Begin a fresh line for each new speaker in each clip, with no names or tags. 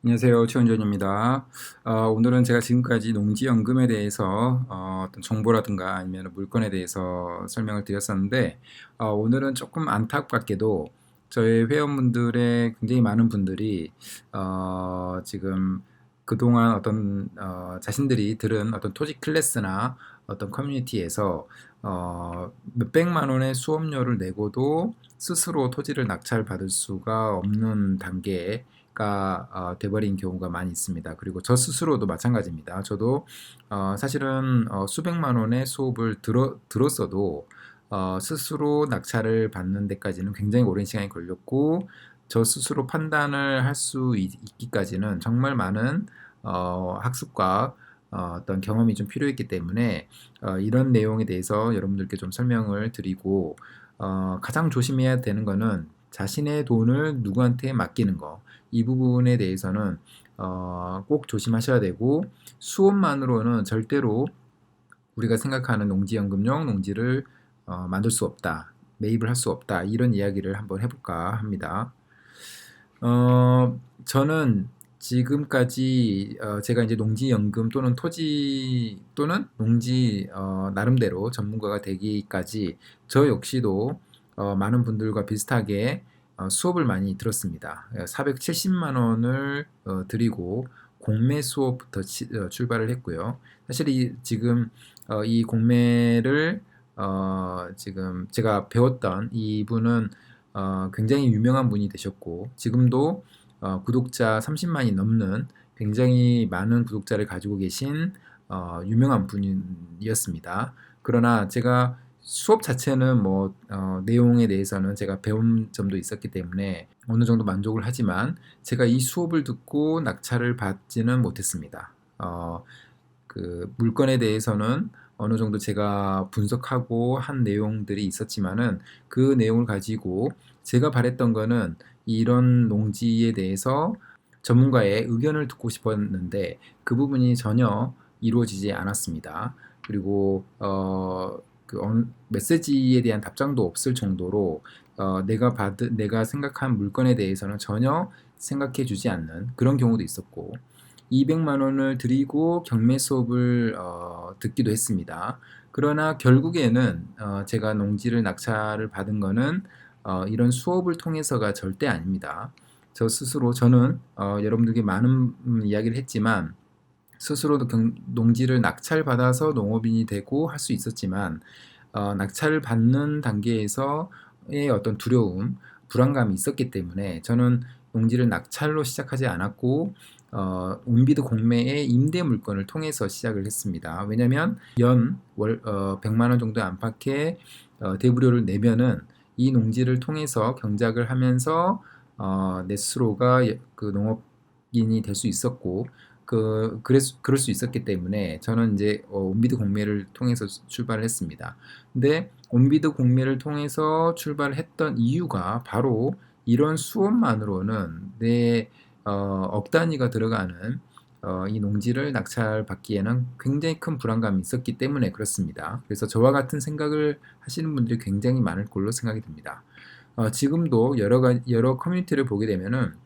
안녕하세요. 최원준입니다. 오늘은 제가 지금까지 농지연금에 대해서 어떤 정보라든가 아니면 물건에 대해서 설명을 드렸었는데, 오늘은 조금 안타깝게도 저희 회원분들의 굉장히 많은 분들이 지금 그동안 어떤 자신들이 들은 어떤 토지 클래스나 어떤 커뮤니티에서 몇백만 원의 수업료를 내고도 스스로 토지를 낙찰받을 수가 없는 단계에 가 돼버린 경우가 많이 있습니다. 그리고 저 스스로도 마찬가지입니다. 저도 사실은 수백만 원의 수업을 들었어도 스스로 낙찰을 받는 데까지는 굉장히 오랜 시간이 걸렸고, 저 스스로 판단을 할 수 있기까지는 정말 많은 학습과 어떤 경험이 좀 필요했기 때문에 이런 내용에 대해서 여러분들께 좀 설명을 드리고, 가장 조심해야 되는 거는 자신의 돈을 누구한테 맡기는 거. 이 부분에 대해서는 꼭 조심하셔야 되고, 수업만으로는 절대로 우리가 생각하는 농지연금용 농지를 만들 수 없다, 매입을 할 수 없다, 이런 이야기를 한번 해볼까 합니다. 저는 지금까지 제가 이제 농지연금 또는 토지 또는 농지 나름대로 전문가가 되기까지 저 역시도 많은 분들과 비슷하게 수업을 많이 들었습니다. 470만 원을 드리고 공매 수업부터 출발을 했고요. 사실 지금 이 공매를 지금 제가 배웠던 이분은 굉장히 유명한 분이 되셨고, 지금도 구독자 30만이 넘는 굉장히 많은 구독자를 가지고 계신 유명한 분이었습니다. 그러나 제가 수업 자체는 뭐 내용에 대해서는 제가 배운 점도 있었기 때문에 어느 정도 만족을 하지만, 제가 이 수업을 듣고 낙찰을 받지는 못했습니다. 그 물건에 대해서는 어느 정도 제가 분석하고 한 내용들이 있었지만은, 그 내용을 가지고 제가 바랬던 거는 이런 농지에 대해서 전문가의 의견을 듣고 싶었는데 그 부분이 전혀 이루어지지 않았습니다. 그리고 메시지에 대한 답장도 없을 정도로 내가 생각한 물건에 대해서는 전혀 생각해 주지 않는 그런 경우도 있었고, 200만 원을 드리고 경매 수업을 듣기도 했습니다. 그러나 결국에는 제가 농지를 낙찰을 받은 거는 이런 수업을 통해서가 절대 아닙니다. 저 스스로 저는 여러분들께 많은 이야기를 했지만, 스스로도 농지를 낙찰받아서 농업인이 되고 할 수 있었지만, 낙찰을 받는 단계에서의 어떤 두려움, 불안감이 있었기 때문에 저는 농지를 낙찰로 시작하지 않았고 온비드 공매의 임대 물건을 통해서 시작을 했습니다. 왜냐하면 월 100만 원 정도 안팎의 대부료를 내면은 이 농지를 통해서 경작을 하면서 내 스스로가 그 농업인이 될 수 있었고, 그럴 수 있었기 때문에 저는 이제 온비드 공매를 통해서 출발을 했습니다. 근데 온비드 공매를 통해서 출발했던 이유가 바로 이런 수업만으로는 내 억 단위가 들어가는 이 농지를 낙찰받기에는 굉장히 큰 불안감이 있었기 때문에 그렇습니다. 그래서 저와 같은 생각을 하시는 분들이 굉장히 많을 걸로 생각이 듭니다. 지금도 여러 커뮤니티를 보게 되면은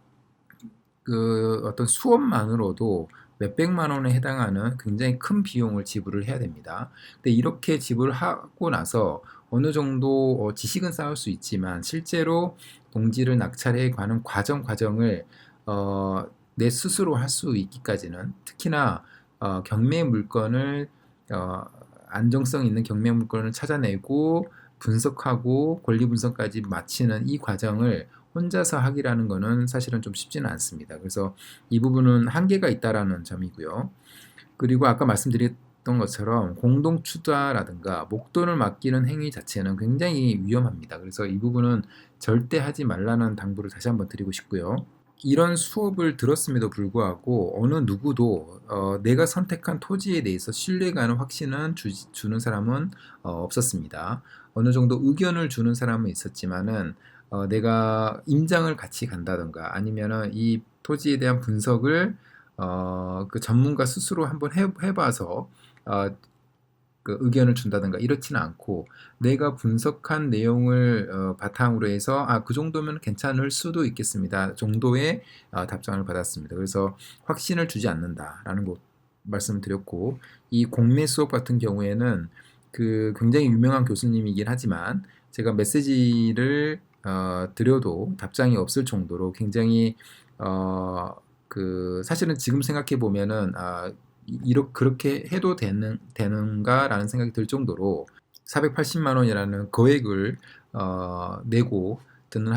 그 어떤 수업만으로도 몇백만 원에 해당하는 굉장히 큰 비용을 지불을 해야 됩니다. 근데 이렇게 지불을 하고 나서 어느 정도 지식은 쌓을 수 있지만, 실제로 농지를 낙찰해 가는 과정을 내 스스로 할 수 있기까지는, 특히나 경매 물건을 어, 안정성 있는 경매 물건을 찾아내고 분석하고 권리 분석까지 마치는 이 과정을 혼자서 하기라는 거는 사실은 좀 쉽지는 않습니다. 그래서 이 부분은 한계가 있다라는 점이고요. 그리고 아까 말씀드렸던 것처럼 공동 투자라든가 목돈을 맡기는 행위 자체는 굉장히 위험합니다. 그래서 이 부분은 절대 하지 말라는 당부를 다시 한번 드리고 싶고요. 이런 수업을 들었음에도 불구하고 어느 누구도 내가 선택한 토지에 대해서 신뢰가는 확신은 주는 사람은 없었습니다. 어느 정도 의견을 주는 사람은 있었지만은 내가 임장을 같이 간다던가 아니면은 이 토지에 대한 분석을 그 전문가 스스로 한번 해봐서 어, 그 의견을 준다든가 이렇지는 않고 내가 분석한 내용을 바탕으로 해서 그 정도면 괜찮을 수도 있겠습니다 정도의 답장을 받았습니다. 그래서 확신을 주지 않는다라는 거 말씀을 드렸고, 이 공매 수업 같은 경우에는 그 굉장히 유명한 교수님이긴 하지만 제가 메시지를 드려도 답장이 없을 정도로 굉장히 그 사실은 지금 생각해 보면은 그렇게 해도 되는가라는 생각이 들 정도로 480만 원이라는 거액을 내고 듣는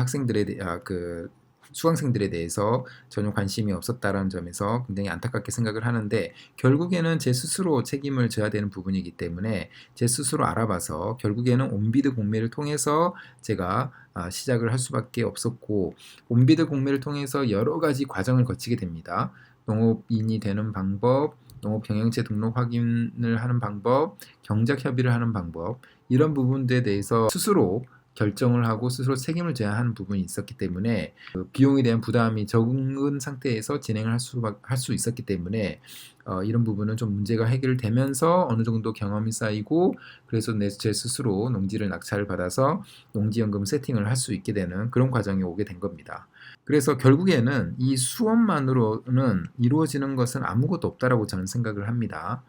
그 수강생들에 대해서 전혀 관심이 없었다라는 점에서 굉장히 안타깝게 생각을 하는데, 결국에는 제 스스로 책임을 져야 되는 부분이기 때문에 제 스스로 알아봐서 결국에는 온비드 공매를 통해서 제가 시작을 할 수밖에 없었고, 온비드 공매를 통해서 여러 가지 과정을 거치게 됩니다. 농업인이 되는 방법, 농업 경영체 등록 확인을 하는 방법, 경작 협의를 하는 방법, 이런 부분들에 대해서 스스로 결정을 하고 스스로 책임을 져야 하는 부분이 있었기 때문에 그 비용에 대한 부담이 적은 상태에서 진행을 할 수 있었기 때문에 이런 부분은 좀 문제가 해결되면서 어느 정도 경험이 쌓이고, 그래서 제 스스로 농지를 낙찰을 받아서 농지연금 세팅을 할 수 있게 되는 그런 과정이 오게 된 겁니다. 그래서 결국에는 이 수업만으로는 이루어지는 것은 아무것도 없다라고 저는 생각을 합니다.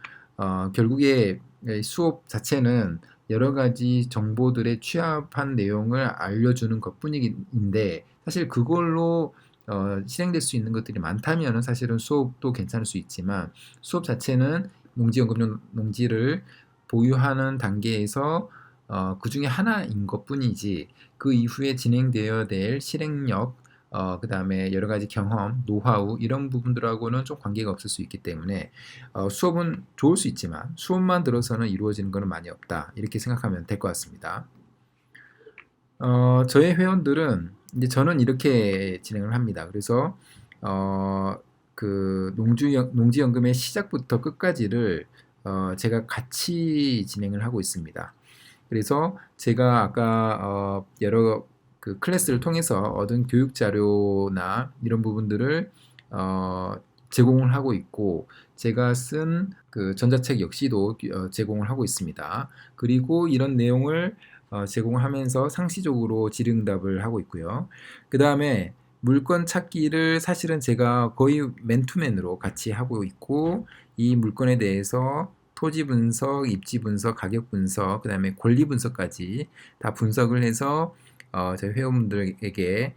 결국에 수업 자체는 여러 가지 정보들의 취합한 내용을 알려주는 것뿐인데, 사실 그걸로 실행될 수 있는 것들이 많다면 사실은 수업도 괜찮을 수 있지만, 수업 자체는 농지연금용 농지를 보유하는 단계에서 그 중에 하나인 것뿐이지, 그 이후에 진행되어야 될 실행력, 그 다음에 여러 가지 경험, 노하우 이런 부분들하고는 좀 관계가 없을 수 있기 때문에 수업은 좋을 수 있지만 수업만 들어서는 이루어지는 것은 많이 없다, 이렇게 생각하면 될 것 같습니다. 저의 회원들은 이제 저는 이렇게 진행을 합니다. 그래서 그 농지연금의 시작부터 끝까지를 제가 같이 진행을 하고 있습니다. 그래서 제가 아까 여러 그 클래스를 통해서 얻은 교육 자료나 이런 부분들을 제공을 하고 있고, 제가 쓴 그 전자책 역시도 제공을 하고 있습니다. 그리고 이런 내용을 제공을 하면서 상시적으로 질의응답을 하고 있고요. 그 다음에 물건 찾기를 사실은 제가 거의 맨투맨으로 같이 하고 있고, 이 물건에 대해서 토지 분석, 입지 분석, 가격 분석, 그 다음에 권리 분석까지 다 분석을 해서 저희 회원분들에게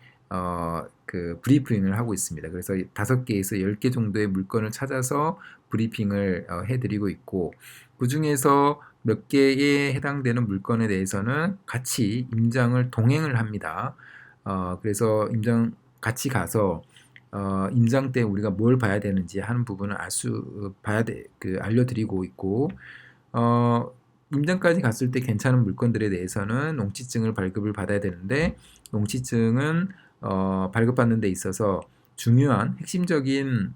그 브리핑을 하고 있습니다. 그래서 5개에서 10개 정도의 물건을 찾아서 브리핑을 해드리고 있고, 그 중에서 몇 개에 해당되는 물건에 대해서는 같이 임장을 동행을 합니다. 그래서 임장 같이 가서 임장 때 우리가 뭘 봐야 되는지 하는 부분을 알려드리고 있고, 임장까지 갔을 때 괜찮은 물건들에 대해서는 농지증을 발급을 받아야 되는데, 농지증은 발급받는 데 있어서 중요한 핵심적인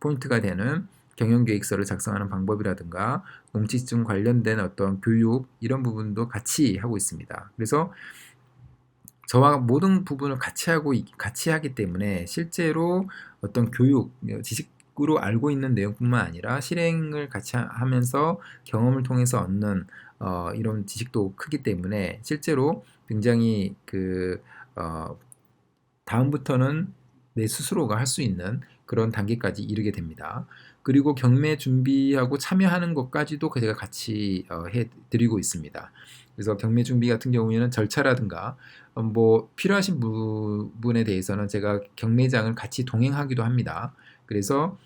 포인트가 되는 경영계획서를 작성하는 방법이라든가 농지증 관련된 어떤 교육, 이런 부분도 같이 하고 있습니다. 그래서 저와 모든 부분을 같이 하기 때문에 실제로 어떤 교육, 지식으로 알고 있는 내용뿐만 아니라 실행을 같이 하면서 경험을 통해서 얻는 이런 지식도 크기 때문에 실제로 굉장히 다음부터는 내 스스로가 할 수 있는 그런 단계까지 이르게 됩니다. 그리고 경매 준비하고 참여하는 것까지도 제가 같이 해드리고 있습니다. 그래서 경매 준비 같은 경우에는 절차라든가 뭐 필요하신 부분에 대해서는 제가 경매장을 같이 동행하기도 합니다. 그래서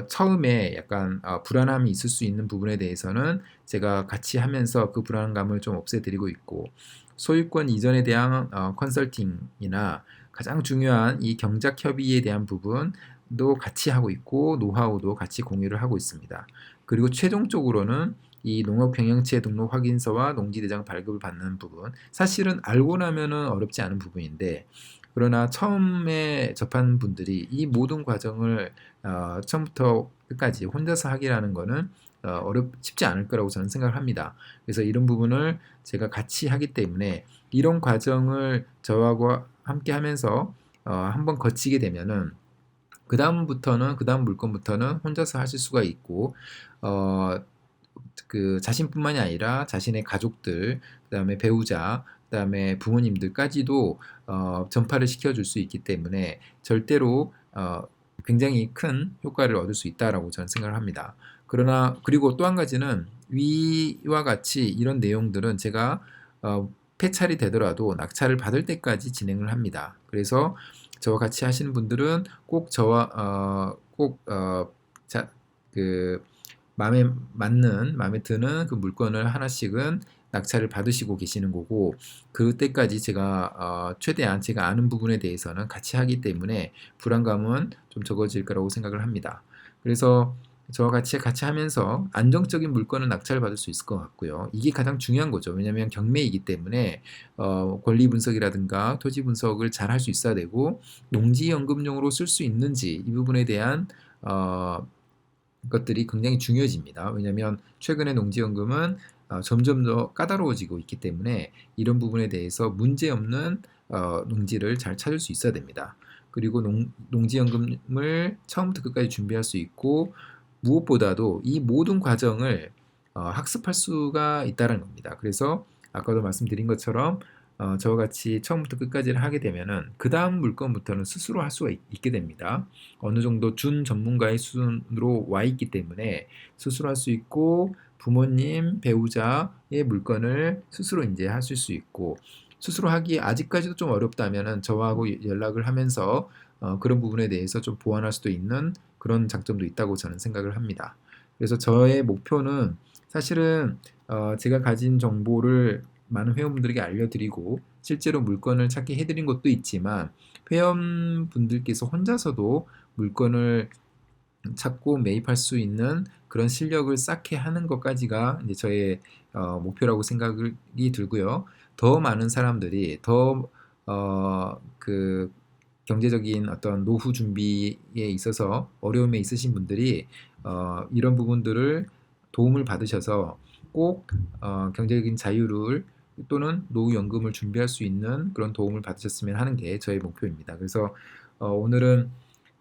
처음에 약간 불안함이 있을 수 있는 부분에 대해서는 제가 같이 하면서 그 불안감을 좀 없애드리고 있고, 소유권 이전에 대한 컨설팅이나 가장 중요한 이 경작 협의에 대한 부분도 같이 하고 있고, 노하우도 같이 공유를 하고 있습니다. 그리고 최종적으로는 이 농업경영체 등록 확인서와 농지대장 발급을 받는 부분, 사실은 알고 나면은 어렵지 않은 부분인데, 그러나 처음에 접한 분들이 이 모든 과정을 처음부터 끝까지 혼자서 하기라는 거는 쉽지 않을 거라고 저는 생각을 합니다. 그래서 이런 부분을 제가 같이 하기 때문에 이런 과정을 저하고 함께 하면서 한번 거치게 되면은 그 다음 물건부터는 혼자서 하실 수가 있고, 그 자신뿐만이 아니라 자신의 가족들, 그다음에 배우자, 그다음에 부모님들까지도 전파를 시켜줄 수 있기 때문에 절대로 굉장히 큰 효과를 얻을 수 있다라고 저는 생각을 합니다. 그러나 그리고 또 한 가지는 위와 같이 이런 내용들은 제가 폐찰이 되더라도 낙찰을 받을 때까지 진행을 합니다. 그래서 저와 같이 하시는 분들은 꼭 저와 그 마음에 맞는, 마음에 드는 그 물건을 하나씩은 낙찰을 받으시고 계시는 거고, 그때까지 제가 최대한 제가 아는 부분에 대해서는 같이 하기 때문에 불안감은 좀 적어질 거라고 생각을 합니다. 그래서 저와 같이 하면서 안정적인 물건을 낙찰을 받을 수 있을 것 같고요. 이게 가장 중요한 거죠. 왜냐하면 경매이기 때문에 권리 분석이라든가 토지 분석을 잘 할 수 있어야 되고, 농지연금용으로 쓸 수 있는지 이 부분에 대한 것들이 굉장히 중요해집니다. 왜냐하면 최근에 농지연금은 점점 더 까다로워지고 있기 때문에 이런 부분에 대해서 문제없는 농지를 잘 찾을 수 있어야 됩니다. 그리고 농지연금을 처음부터 끝까지 준비할 수 있고, 무엇보다도 이 모든 과정을 학습할 수가 있다는 겁니다. 그래서 아까도 말씀드린 것처럼 저와 같이 처음부터 끝까지를 하게 되면은 그 다음 물건부터는 스스로 할 수가 있게 됩니다. 어느 정도 준 전문가의 수준으로 와 있기 때문에 스스로 할 수 있고, 부모님, 배우자의 물건을 스스로 이제 하실 수 있고, 스스로 하기 아직까지도 좀 어렵다면은 저하고 연락을 하면서 그런 부분에 대해서 좀 보완할 수도 있는 그런 장점도 있다고 저는 생각을 합니다. 그래서 저의 목표는 사실은 제가 가진 정보를 많은 회원분들에게 알려드리고 실제로 물건을 찾게 해드린 것도 있지만, 회원분들께서 혼자서도 물건을 찾고 매입할 수 있는 그런 실력을 쌓게 하는 것까지가 이제 저의 목표라고 생각이 들고요. 더 많은 사람들이 그 경제적인 어떤 노후 준비에 있어서 어려움에 있으신 분들이 이런 부분들을 도움을 받으셔서 꼭 경제적인 자유를 또는 노후연금을 준비할 수 있는 그런 도움을 받으셨으면 하는 게 저의 목표입니다. 그래서 오늘은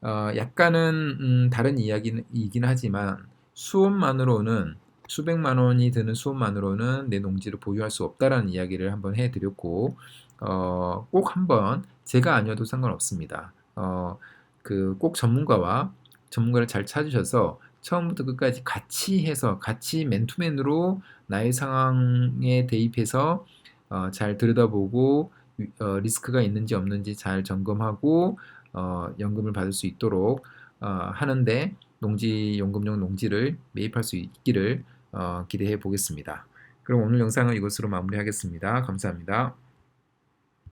약간은 다른 이야기이긴 하지만 수억만으로는, 수백만 원이 드는 수업만으로는 내 농지를 보유할 수 없다라는 이야기를 한번 해드렸고, 꼭 한번 제가 아니어도 상관없습니다. 꼭 전문가를 잘 찾으셔서 처음부터 끝까지 같이 해서 같이 맨투맨으로 나의 상황에 대입해서 잘 들여다보고 리스크가 있는지 없는지 잘 점검하고 연금을 받을 수 있도록 하는데 연금용 농지를 매입할 수 있기를 기대해 보겠습니다. 그럼 오늘 영상은 이것으로 마무리하겠습니다. 감사합니다.